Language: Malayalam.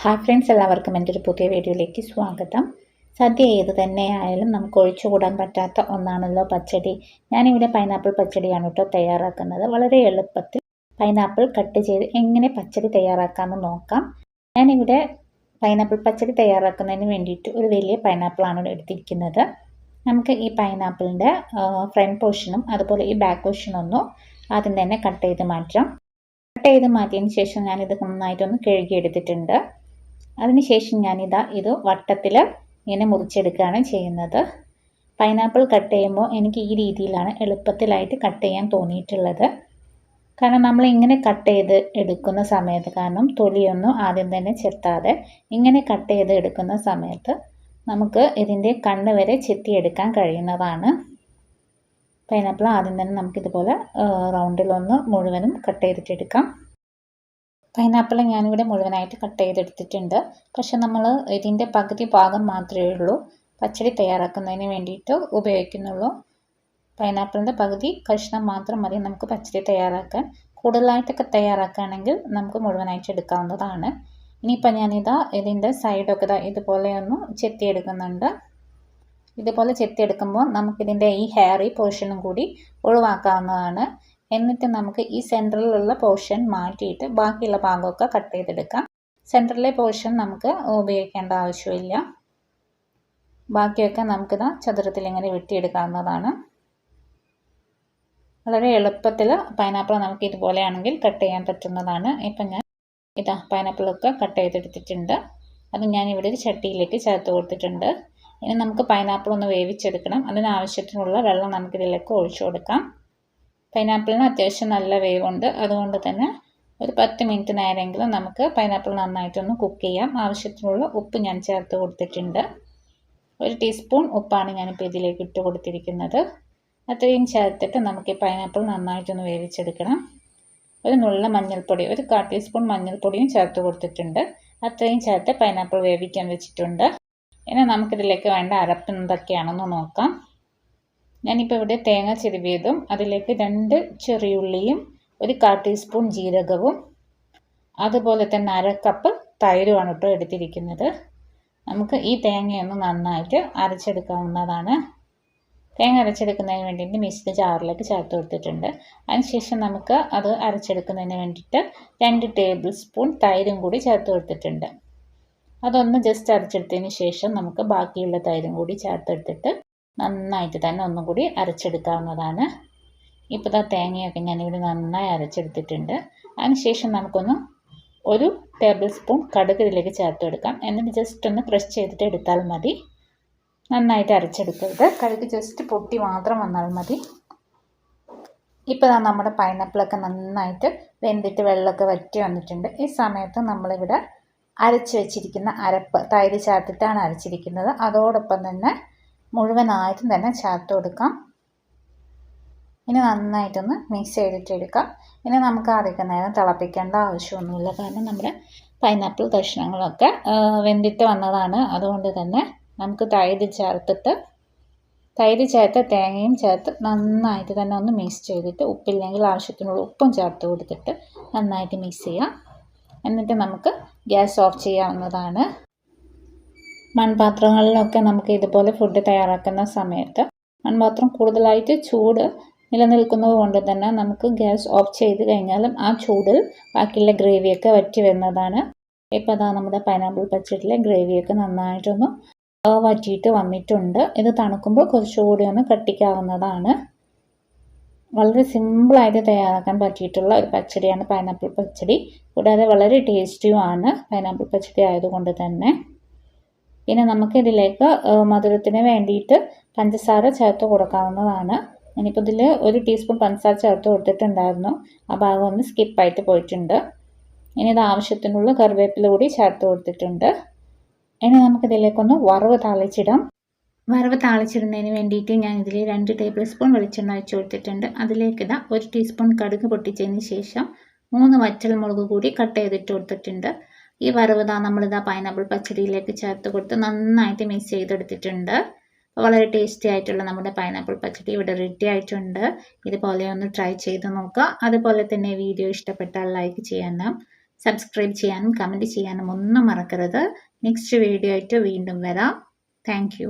ഹായ് ഫ്രണ്ട്സ്, എല്ലാവർക്കും എൻ്റെ ഒരു പുതിയ വീഡിയോയിലേക്ക് സ്വാഗതം. സദ്യ ഏത് തന്നെയായാലും നമുക്ക് ഒഴിച്ചുകൂടാൻ പറ്റാത്ത ഒന്നാണല്ലോ പച്ചടി. ഞാനിവിടെ പൈനാപ്പിൾ പച്ചടിയാണ് കേട്ടോ തയ്യാറാക്കുന്നത്. വളരെ എളുപ്പത്തിൽ പൈനാപ്പിൾ കട്ട് ചെയ്ത് എങ്ങനെ പച്ചടി തയ്യാറാക്കാമെന്ന് നോക്കാം. ഞാനിവിടെ പൈനാപ്പിൾ പച്ചടി തയ്യാറാക്കുന്നതിന് വേണ്ടിയിട്ട് ഒരു വലിയ പൈനാപ്പിളാണ് എടുത്തിരിക്കുന്നത്. നമുക്ക് ഈ പൈനാപ്പിളിൻ്റെ ഫ്രണ്ട് പോർഷനും അതുപോലെ ഈ ബാക്ക് പോർഷനൊന്നും ആദ്യം തന്നെ കട്ട് ചെയ്ത് മാറ്റാം. കട്ട് ചെയ്ത് മാറ്റിയതിന് ശേഷം ഞാനിത് നന്നായിട്ടൊന്ന് കഴുകിയെടുത്തിട്ടുണ്ട്. അതിനുശേഷം ഇത് വട്ടത്തിൽ ഇങ്ങനെ മുറിച്ചെടുക്കുകയാണ് ചെയ്യുന്നത്. പൈനാപ്പിൾ കട്ട് ചെയ്യുമ്പോൾ എനിക്ക് ഈ രീതിയിലാണ് എളുപ്പത്തിലായിട്ട് കട്ട് ചെയ്യാൻ തോന്നിയിട്ടുള്ളത്. കാരണം നമ്മൾ ഇങ്ങനെ കട്ട് ചെയ്ത് എടുക്കുന്ന സമയത്ത്, കാരണം തൊലിയൊന്നും ആദ്യം തന്നെ ചെത്താതെ ഇങ്ങനെ കട്ട് ചെയ്ത് എടുക്കുന്ന സമയത്ത് നമുക്ക് ഇതിൻ്റെ കണ്ണ് വരെ ചെത്തിയെടുക്കാൻ കഴിയുന്നതാണ്. പൈനാപ്പിൾ ആദ്യം തന്നെ നമുക്കിതുപോലെ റൗണ്ടിലൊന്ന് മുഴുവനും കട്ട് ചെയ്തിട്ടെടുക്കാം. പൈനാപ്പിൾ ഞാനിവിടെ മുഴുവനായിട്ട് കട്ട് ചെയ്തെടുത്തിട്ടുണ്ട്. പക്ഷെ നമ്മൾ ഇതിൻ്റെ പകുതി ഭാഗം മാത്രമേ ഉള്ളൂ പച്ചടി തയ്യാറാക്കുന്നതിന് വേണ്ടിയിട്ട് ഉപയോഗിക്കുന്നുള്ളൂ. പൈനാപ്പിളിൻ്റെ പകുതി കഷ്ണം മാത്രം മതി നമുക്ക് പച്ചടി തയ്യാറാക്കാൻ. കൂടുതലായിട്ടൊക്കെ തയ്യാറാക്കുകയാണെങ്കിൽ നമുക്ക് മുഴുവനായിട്ട് എടുക്കാവുന്നതാണ്. ഇനിയിപ്പോൾ ഇതിൻ്റെ സൈഡൊക്കെ ഇതുപോലെ ഒന്ന് ചെത്തിയെടുക്കുന്നുണ്ട്. ഇതുപോലെ ചെത്തിയെടുക്കുമ്പോൾ നമുക്കിതിൻ്റെ ഈ ഹെയറി പോർഷനും കൂടി ഒഴിവാക്കാവുന്നതാണ്. എന്നിട്ട് നമുക്ക് ഈ സെൻറ്ററിലുള്ള പോർഷൻ മാറ്റിയിട്ട് ബാക്കിയുള്ള ഭാഗമൊക്കെ കട്ട് ചെയ്തെടുക്കാം. സെൻറ്ററിലെ പോർഷൻ നമുക്ക് ഉപയോഗിക്കേണ്ട ആവശ്യമില്ല. ബാക്കിയൊക്കെ നമുക്കിതാ ചതുരത്തിൽ ഇങ്ങനെ വെട്ടിയെടുക്കാവുന്നതാണ്. വളരെ എളുപ്പത്തിൽ പൈനാപ്പിൾ നമുക്ക് ഇതുപോലെയാണെങ്കിൽ കട്ട് ചെയ്യാൻ പറ്റുന്നതാണ്. ഇപ്പം ഞാൻ പൈനാപ്പിളൊക്കെ കട്ട് ചെയ്തെടുത്തിട്ടുണ്ട്. അത് ഞാനിവിടെ ഒരു ചട്ടിയിലേക്ക് ചേർത്ത് കൊടുത്തിട്ടുണ്ട്. ഇനി നമുക്ക് പൈനാപ്പിൾ ഒന്ന് വേവിച്ചെടുക്കണം. അതിനാവശ്യത്തിനുള്ള വെള്ളം നമുക്കിതിലേക്ക് ഒഴിച്ചു കൊടുക്കാം. പൈനാപ്പിളിന് അത്യാവശ്യം നല്ല വേവുണ്ട്. അതുകൊണ്ട് തന്നെ ഒരു 10 മിനിറ്റ് നേരമെങ്കിലും നമുക്ക് പൈനാപ്പിൾ നന്നായിട്ടൊന്ന് കുക്ക് ചെയ്യാം. ആവശ്യത്തിനുള്ള ഉപ്പ് ഞാൻ ചേർത്ത് കൊടുത്തിട്ടുണ്ട്. 1 ടീസ്പൂൺ ഉപ്പാണ് ഞാനിപ്പോൾ ഇതിലേക്ക് ഇട്ട് കൊടുത്തിരിക്കുന്നത്. അത്രയും ചേർത്തിട്ട് നമുക്ക് ഈ പൈനാപ്പിൾ നന്നായിട്ടൊന്ന് വേവിച്ചെടുക്കണം. ഒരു നുള്ള മഞ്ഞൾപ്പൊടി, 1/4 ടീസ്പൂൺ മഞ്ഞൾപ്പൊടിയും ചേർത്ത് കൊടുത്തിട്ടുണ്ട്. അത്രയും ചേർത്ത് പൈനാപ്പിൾ വേവിക്കാൻ വെച്ചിട്ടുണ്ട്. ഇനി നമുക്കിതിലേക്ക് വേണ്ട അരപ്പ് എന്തൊക്കെയാണെന്ന് നോക്കാം. ഞാനിപ്പോൾ ഇവിടെ തേങ്ങ ചിരവിയതും അതിലേക്ക് 2 ചെറിയുള്ളിയും 1/4 ടീസ്പൂൺ ജീരകവും അതുപോലെ തന്നെ 1/2 കപ്പ് തൈരുമാണ് കേട്ടോ എടുത്തിരിക്കുന്നത്. നമുക്ക് ഈ തേങ്ങയൊന്ന് നന്നായിട്ട് അരച്ചെടുക്കാവുന്നതാണ്. തേങ്ങ അരച്ചെടുക്കുന്നതിന് വേണ്ടിയിട്ട് മിക്സിയുടെ ജാറിലേക്ക് ചേർത്ത് കൊടുത്തിട്ടുണ്ട്. അതിനുശേഷം നമുക്ക് അത് അരച്ചെടുക്കുന്നതിന് വേണ്ടിയിട്ട് 2 ടേബിൾ സ്പൂൺ തൈരും കൂടി ചേർത്ത് കൊടുത്തിട്ടുണ്ട്. അതൊന്ന് ജസ്റ്റ് അരച്ചെടുത്തതിന് ശേഷം നമുക്ക് ബാക്കിയുള്ള തൈരും കൂടി ചേർത്തെടുത്തിട്ട് നന്നായിട്ട് തന്നെ ഒന്നും കൂടി അരച്ചെടുക്കാവുന്നതാണ്. ഇപ്പോൾ തേങ്ങയൊക്കെ ഞാനിവിടെ നന്നായി അരച്ചെടുത്തിട്ടുണ്ട്. അതിനുശേഷം നമുക്കൊന്ന് 1 ടേബിൾ സ്പൂൺ കടുക് ഇതിലേക്ക് ചേർത്ത് കൊടുക്കാം. എന്നിട്ട് ജസ്റ്റ് ഒന്ന് ക്രഷ് ചെയ്തിട്ട് എടുത്താൽ മതി. നന്നായിട്ട് അരച്ചെടുക്കരുത്, കടുക് ജസ്റ്റ് പൊട്ടി മാത്രം വന്നാൽ മതി. ഇപ്പോൾ നമ്മുടെ പൈനാപ്പിളൊക്കെ നന്നായിട്ട് വെന്തിട്ട് വെള്ളമൊക്കെ വറ്റി വന്നിട്ടുണ്ട്. ഈ സമയത്ത് നമ്മളിവിടെ അരച്ച് വെച്ചിരിക്കുന്ന അരപ്പ് തൈര് ചേർത്തിട്ടാണ് അരച്ചിരിക്കുന്നത്. അതോടൊപ്പം തന്നെ മുഴുവനായിട്ടും തന്നെ ചേർത്ത് കൊടുക്കാം. ഇനി നന്നായിട്ടൊന്ന് മിക്സ് ചെയ്തിട്ടെടുക്കാം. ഇനി നമുക്ക് അധികം നേരം തിളപ്പിക്കേണ്ട ആവശ്യമൊന്നുമില്ല. കാരണം നമ്മുടെ പൈനാപ്പിൾ കഷ്ണങ്ങളൊക്കെ വെന്തിട്ട് വന്നതാണ്. അതുകൊണ്ട് തന്നെ നമുക്ക് തൈര് ചേർത്ത് തേങ്ങയും ചേർത്ത് നന്നായിട്ട് തന്നെ ഒന്ന് മിക്സ് ചെയ്തിട്ട് ഉപ്പില്ലെങ്കിൽ ആവശ്യത്തിനുള്ള ഉപ്പും ചേർത്ത് കൊടുത്തിട്ട് നന്നായിട്ട് മിക്സ് ചെയ്യാം. എന്നിട്ട് നമുക്ക് ഗ്യാസ് ഓഫ് ചെയ്യാവുന്നതാണ്. മൺപാത്രങ്ങളിലൊക്കെ നമുക്ക് ഇതുപോലെ ഫുഡ് തയ്യാറാക്കുന്ന സമയത്ത് മൺപാത്രം കൂടുതലായിട്ട് ചൂട് നിലനിൽക്കുന്നത് കൊണ്ട് തന്നെ നമുക്ക് ഗ്യാസ് ഓഫ് ചെയ്ത് കഴിഞ്ഞാലും ആ ചൂടിൽ ബാക്കിയുള്ള ഗ്രേവിയൊക്കെ വറ്റി വരുന്നതാണ്. ഇപ്പോൾ നമ്മുടെ പൈനാപ്പിൾ പച്ചടിയിലെ ഗ്രേവിയൊക്കെ നന്നായിട്ടൊന്ന് വറ്റിയിട്ട് വന്നിട്ടുണ്ട്. ഇത് തണുക്കുമ്പോൾ കുറച്ചുകൂടി ഒന്ന് കട്ടിക്കാവുന്നതാണ്. വളരെ സിമ്പിളായിട്ട് തയ്യാറാക്കാൻ പറ്റിയിട്ടുള്ള ഒരു പച്ചടിയാണ് പൈനാപ്പിൾ പച്ചടി. കൂടാതെ വളരെ ടേസ്റ്റിയുമാണ് പൈനാപ്പിൾ പച്ചടി ആയതുകൊണ്ട് തന്നെ. പിന്നെ നമുക്കിതിലേക്ക് മധുരത്തിന് വേണ്ടിയിട്ട് പഞ്ചസാര ചേർത്ത് കൊടുക്കാവുന്നതാണ്. ഞാനിപ്പോൾ ഇതിൽ 1 ടീസ്പൂൺ പഞ്ചസാര ചേർത്ത് കൊടുത്തിട്ടുണ്ടായിരുന്നു. ആ ഭാഗം ഒന്ന് സ്കിപ്പായിട്ട് പോയിട്ടുണ്ട്. ഇനി ഇത് ആവശ്യത്തിനുള്ള കറിവേപ്പില കൂടി ചേർത്ത് കൊടുത്തിട്ടുണ്ട്. ഇനി നമുക്കിതിലേക്കൊന്ന് വറവ് താളിച്ചിടാം. വറവ് താളിച്ചിടുന്നതിന് വേണ്ടിയിട്ട് ഞാൻ ഇതിൽ 2 ടേബിൾ സ്പൂൺ വെളിച്ചെണ്ണ ഒഴിച്ച് കൊടുത്തിട്ടുണ്ട്. അതിലേക്ക് 1 ടീസ്പൂൺ കടുക് പൊട്ടിച്ചതിന് ശേഷം 3 വറ്റൽമുളക് കൂടി കട്ട് ചെയ്തിട്ട് കൊടുത്തിട്ടുണ്ട്. ഈ വറവ് നമ്മളിതാ പൈനാപ്പിൾ പച്ചടിയിലേക്ക് ചേർത്ത് കൊടുത്ത് നന്നായിട്ട് മിക്സ് ചെയ്തെടുത്തിട്ടുണ്ട്. വളരെ ടേസ്റ്റി ആയിട്ടുള്ള നമ്മുടെ പൈനാപ്പിൾ പച്ചടി ഇവിടെ റെഡി ആയിട്ടുണ്ട്. ഇതുപോലെ ഒന്ന് ട്രൈ ചെയ്ത് നോക്കുക. അതുപോലെ തന്നെ വീഡിയോ ഇഷ്ടപ്പെട്ടാൽ ലൈക്ക് ചെയ്യാനും സബ്സ്ക്രൈബ് ചെയ്യാനും കമൻറ്റ് ചെയ്യാനും ഒന്നും മറക്കരുത്. നെക്സ്റ്റ് വീഡിയോ ആയിട്ട് വീണ്ടും വരാം. Thank you.